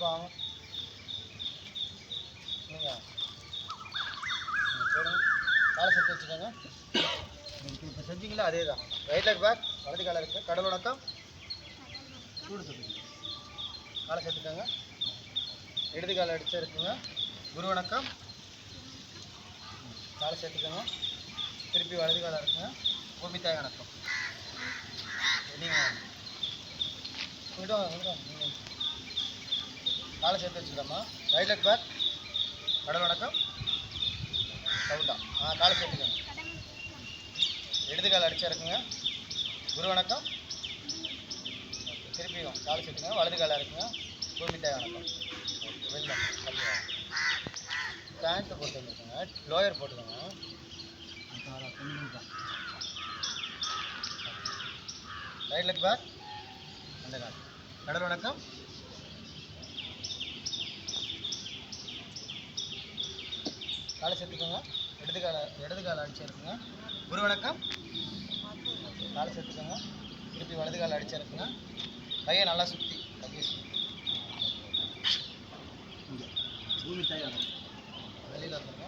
வாங்க நீங்கள் போடுங்க. காலை சேர்த்து வச்சுக்கோங்க. இப்போ செஞ்சீங்களா அதே தான். ரைட் லெக் பேக், வலது காலை இருக்குது. கடல் வணக்கம், சூடு சொல்லுங்க. காலை சேர்த்துக்கோங்க. இடது காலை அடிச்சு இருக்குங்க. குரு வணக்கம். காலை சேர்த்துக்கோங்க. திருப்பி வலது காலை இருக்குங்க. பூமி தாய் வணக்கம். நீங்கள் காலை சேர்த்து வச்சுக்கலாமா. ரைட் லெக் பேக், கடல் வணக்கம், சவுண்டா. காலை சேர்த்துக்கோங்க. இடது காலை அடிச்சா இருக்குங்க. குரு வணக்கம். திருப்பியும் காலை சேர்த்துக்கோங்க. வலது காலை இருக்குங்க. பூமி தாய் வணக்கம். வெளில பேண்ட்டு போட்டு வந்துருக்குங்க. லோயர் போட்டுக்கோங்க. ரைட் லெக் பேக், அந்த கால். கடல் வணக்கம். காலை சேர்த்துக்கோங்க. இடது காலை அடிச்சு இருக்குங்க. குரு வணக்கம். காலை சேர்த்துக்கோங்க. திருப்பி வலது காலை அடிச்சு இருக்குங்க. கையை நல்லா சுற்றி கையை சுற்றி பூமி தாய் வெளியில் வந்துருங்க.